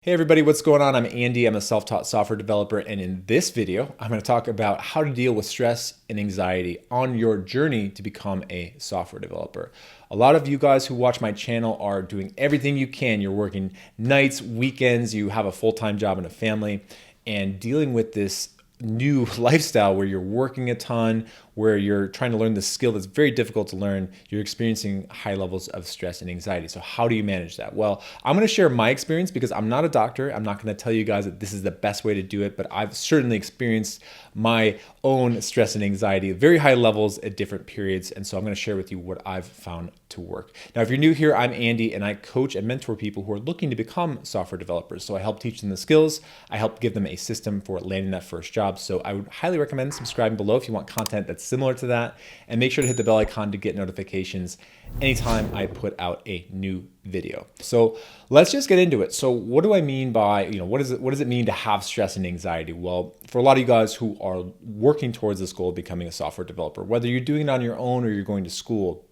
Hey everybody, what's going on? I'm Andy. I'm a self-taught software developer, and in this video, I'm going to talk about how to deal with stress and anxiety on your journey to become a software developer. A lot of you guys who watch my channel are doing everything you can. You're working nights, weekends, you have a full-time job and a family, and dealing with this new lifestyle where you're working a ton, where you're trying to learn the skill that's very difficult to learn, you're experiencing high levels of stress and anxiety. So how do you manage that? Well, I'm going to share my experience because I'm not a doctor. I'm not going to tell you guys that this is the best way to do it, but I've certainly experienced my own stress and anxiety at very high levels at different periods. And so I'm going to share with you what I've found to work. Now, if you're new here, I'm Andy, and I coach and mentor people who are looking to become software developers. So I help teach them the skills. I help give them a system for landing that first job. So I would highly recommend subscribing below if you want content that's similar to that, and make sure to hit the bell icon to get notifications anytime I put out a new video. So let's just get into it. So what do I mean by, what does it mean to have stress and anxiety? Well, for a lot of you guys who are working towards this goal of becoming a software developer, whether you're doing it on your own or you're going to school,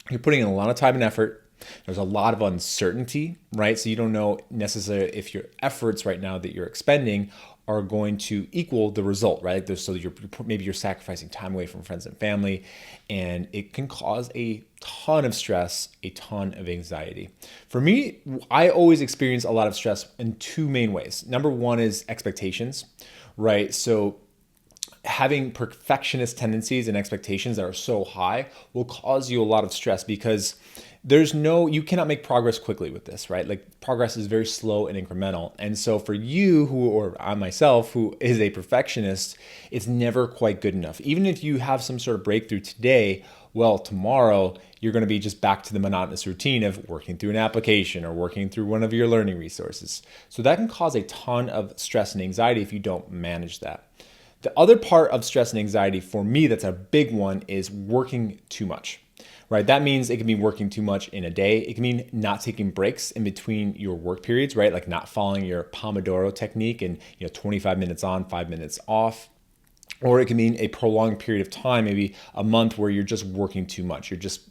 you're putting in a lot of time and effort. There's a lot of uncertainty, right? So you don't know necessarily if your efforts right now that you're expending are going to equal the result, right? So maybe you're sacrificing time away from friends and family, and it can cause a ton of stress, a ton of anxiety. For me, I always experience a lot of stress in two main ways. Number one is expectations, right? So having perfectionist tendencies and expectations that are so high will cause you a lot of stress because you cannot make progress quickly with this, right? Like progress is very slow and incremental. And so for you or I myself, who is a perfectionist, it's never quite good enough. Even if you have some sort of breakthrough today, well, tomorrow you're going to be just back to the monotonous routine of working through an application or working through one of your learning resources. So that can cause a ton of stress and anxiety if you don't manage that. The other part of stress and anxiety for me that's a big one is working too much, right? That means it can be working too much in a day. It can mean not taking breaks in between your work periods, right? Like not following your Pomodoro technique and 25 minutes on, 5 minutes off. Or it can mean a prolonged period of time, maybe a month where you're just working too much. You're just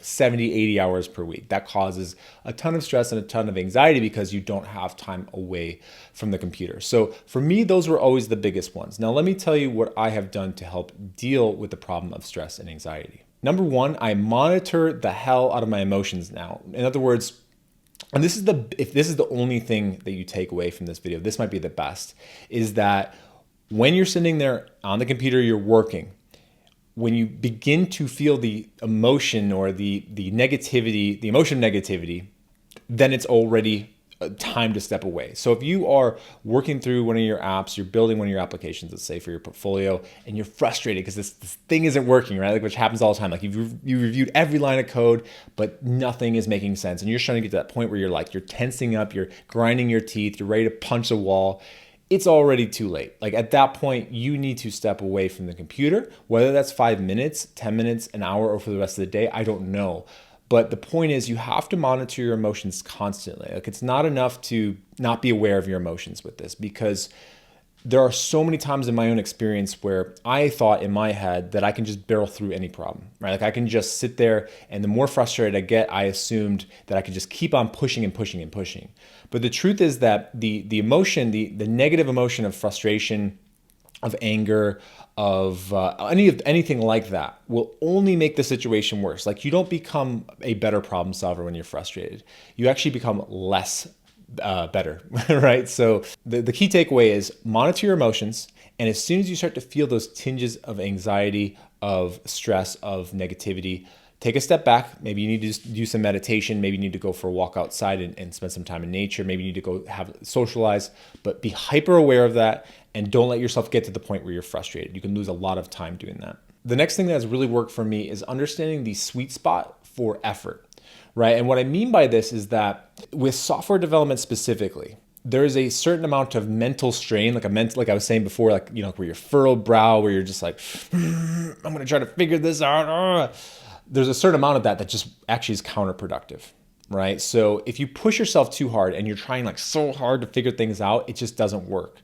70, 80 hours per week. That causes a ton of stress and a ton of anxiety because you don't have time away from the computer. So for me, those were always the biggest ones. Now, let me tell you what I have done to help deal with the problem of stress and anxiety. Number one, I monitor the hell out of my emotions now. In other words, and if this is the only thing that you take away from this video, this might be the best, is that when you're sitting there on the computer, you're working, when you begin to feel the emotion or the negativity, the emotion of negativity, then it's already time to step away. So if you are working through one of your apps, you're building one of your applications, let's say for your portfolio, and you're frustrated because this thing isn't working, right? Like, which happens all the time. Like you reviewed every line of code, but nothing is making sense. And you're trying to get to that point where you're tensing up, you're grinding your teeth, you're ready to punch a wall. It's already too late. Like at that point, you need to step away from the computer, whether that's 5 minutes, 10 minutes, an hour, or for the rest of the day, I don't know. But the point is you have to monitor your emotions constantly. Like it's not enough to not be aware of your emotions with this, because there are so many times in my own experience where I thought in my head that I can just barrel through any problem, right? Like I can just sit there, and the more frustrated I get, I assumed that I could just keep on pushing and pushing and pushing. But the truth is that the emotion, the negative emotion of frustration, of anger, of anything like that will only make the situation worse. Like you don't become a better problem solver when you're frustrated. You actually become less better, right? So the key takeaway is monitor your emotions. And as soon as you start to feel those tinges of anxiety, of stress, of negativity, take a step back. Maybe you need to do some meditation. Maybe you need to go for a walk outside and spend some time in nature. Maybe you need to go socialize, but be hyper aware of that and don't let yourself get to the point where you're frustrated. You can lose a lot of time doing that. The next thing that has really worked for me is understanding the sweet spot for effort, right? And what I mean by this is that with software development specifically, there is a certain amount of mental strain, like I was saying before, where you're furrowed brow, where you're just like, I'm going to try to figure this out. There's a certain amount of that just actually is counterproductive, right? So if you push yourself too hard and you're trying so hard to figure things out, it just doesn't work.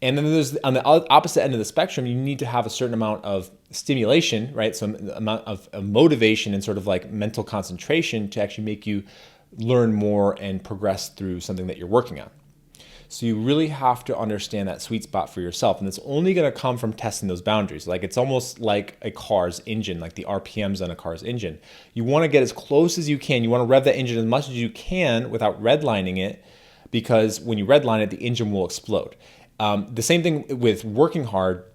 And then there's on the opposite end of the spectrum, you need to have a certain amount of stimulation, right? So amount of motivation and sort of like mental concentration to actually make you learn more and progress through something that you're working on. So you really have to understand that sweet spot for yourself. And it's only going to come from testing those boundaries. Like it's almost like a car's engine, like the RPMs on a car's engine. You want to get as close as you can. You want to rev that engine as much as you can without redlining it, because when you redline it, the engine will explode. The same thing with working hard.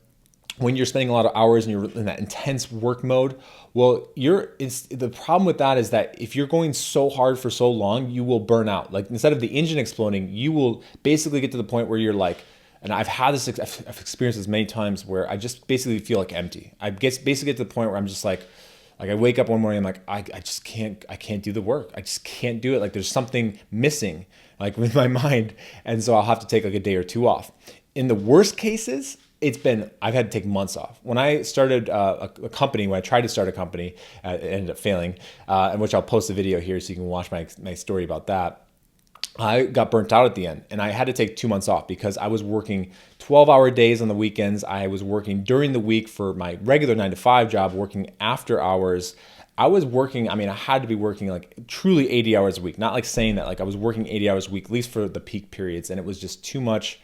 When you're spending a lot of hours and you're in that intense work mode, well, the problem with that is that if you're going so hard for so long, you will burn out. Like instead of the engine exploding, you will basically get to the point where you're like, and I've experienced this many times where I just basically feel like empty. I basically get to the point where I'm just like I wake up one morning, I'm like, I can't do the work. I just can't do it. Like there's something missing, like with my mind. And so I'll have to take like a day or two off. In the worst cases, I've had to take months off. When I started a company, when I tried to start a company, it ended up failing, in which I'll post a video here so you can watch my story about that. I got burnt out at the end, and I had to take 2 months off because I was working 12-hour days on the weekends. I was working during the week for my regular 9-to-5 job, working after hours. I was working, I had to be working like truly 80 hours a week, not like saying that, like I was working 80 hours a week, at least for the peak periods, and it was just too much.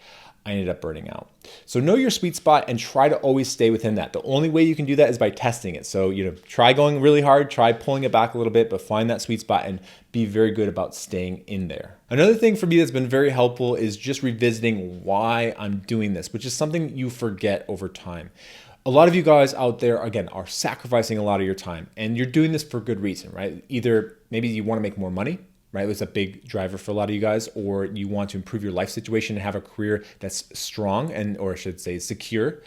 I ended up burning out. So know your sweet spot and try to always stay within that. The only way you can do that is by testing it. So, try going really hard, try pulling it back a little bit, but find that sweet spot and be very good about staying in there. Another thing for me that's been very helpful is just revisiting why I'm doing this, which is something you forget over time. A lot of you guys out there, again, are sacrificing a lot of your time, and you're doing this for good reason, right? Either maybe you want to make more money, right? It's a big driver for a lot of you guys, or you want to improve your life situation and have a career that's strong or I should say secure,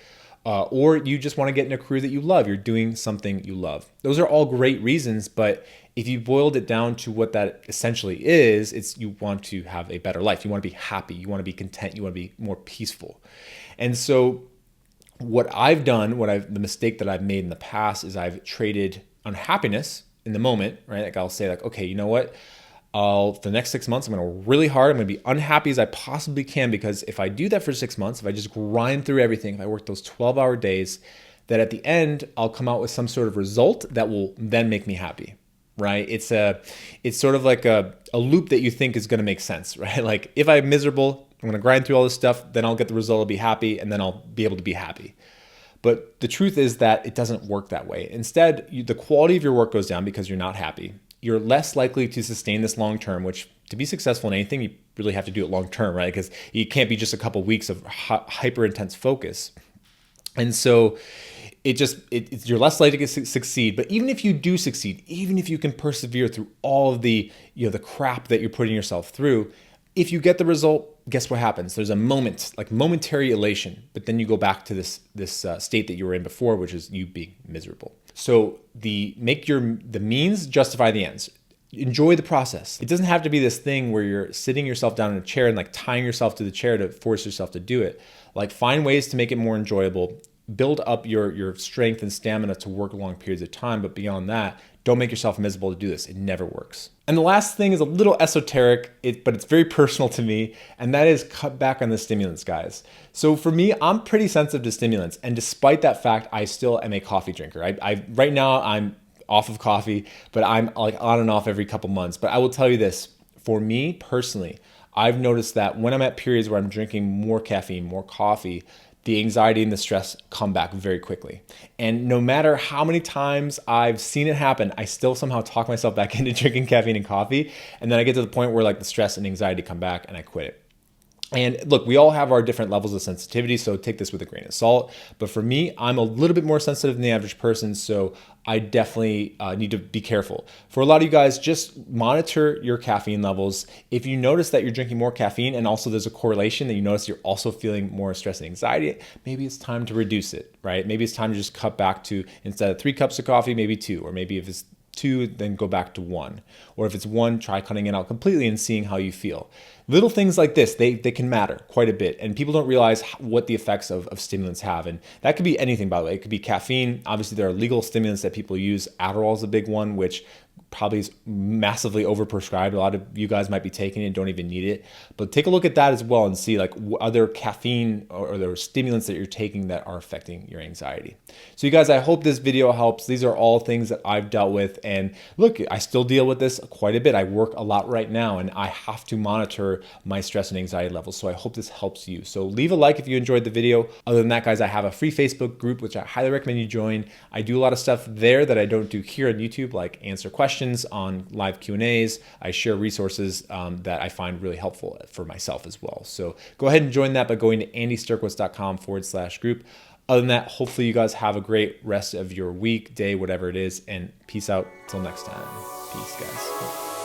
or you just want to get in a career that you love. You're doing something you love. Those are all great reasons, but if you boiled it down to what that essentially is, it's you want to have a better life. You want to be happy. You want to be content. You want to be more peaceful. And so what I've done, the mistake that I've made in the past is I've traded unhappiness in the moment, right? Like I'll say like, okay, you know what? For the next 6 months, I'm going to work really hard. I'm going to be unhappy as I possibly can, because if I do that for 6 months, if I just grind through everything, if I work those 12-hour days, that at the end, I'll come out with some sort of result that will then make me happy, right? It's sort of like a loop that you think is going to make sense, right? Like if I'm miserable, I'm going to grind through all this stuff, then I'll get the result, I'll be happy, and then I'll be able to be happy. But the truth is that it doesn't work that way. Instead, the quality of your work goes down because you're not happy. You're less likely to sustain this long term, which to be successful in anything, you really have to do it long term, right? Because you can't be just a couple of weeks of hyper intense focus. And so you're less likely to succeed. But even if you do succeed, even if you can persevere through all of the crap that you're putting yourself through, if you get the result, guess what happens? There's a moment, like momentary elation, but then you go back to this state that you were in before, which is you being miserable. So the means justify the ends. Enjoy the process. It doesn't have to be this thing where you're sitting yourself down in a chair and like tying yourself to the chair to force yourself to do it. Like find ways to make it more enjoyable. Build up your strength and stamina to work long periods of time. But beyond that, don't make yourself miserable to do this. It never works. And the last thing is a little esoteric, but it's very personal to me, and that is cut back on the stimulants, guys. So for me, I'm pretty sensitive to stimulants, and despite that fact, I still am a coffee drinker. Right now, I'm off of coffee, but I'm like on and off every couple months. But I will tell you this, for me personally, I've noticed that when I'm at periods where I'm drinking more caffeine, more coffee, the anxiety and the stress come back very quickly. And no matter how many times I've seen it happen, I still somehow talk myself back into drinking caffeine and coffee. And then I get to the point where like the stress and anxiety come back and I quit it. And look, we all have our different levels of sensitivity, so take this with a grain of salt. But for me, I'm a little bit more sensitive than the average person, so I definitely need to be careful. For a lot of you guys, just monitor your caffeine levels. If you notice that you're drinking more caffeine and also there's a correlation that you notice you're also feeling more stress and anxiety, maybe it's time to reduce it, right? Maybe it's time to just cut back to, instead of 3 cups of coffee, maybe 2, or maybe if it's 2, then go back to 1. Or if it's 1, try cutting it out completely and seeing how you feel. Little things like this, they can matter quite a bit. And people don't realize what the effects of stimulants have. And that could be anything, by the way. It could be caffeine. Obviously, there are legal stimulants that people use. Adderall is a big one, which probably is massively overprescribed. A lot of you guys might be taking it and don't even need it, but take a look at that as well and see like other caffeine or other stimulants that you're taking that are affecting your anxiety. So you guys, I hope this video helps. These are all things that I've dealt with, and look, I still deal with this quite a bit. I work a lot right now and I have to monitor my stress and anxiety levels. So I hope this helps you. So leave a like if you enjoyed the video. Other than that, guys, I have a free Facebook group, which I highly recommend you join. I do a lot of stuff there that I don't do here on YouTube, like answer questions on live Q&As. I share resources that I find really helpful for myself as well. So go ahead and join that by going to andysturkowitz.com/group. Other than that, hopefully you guys have a great rest of your week, day, whatever it is, and peace out till next time. Peace, guys.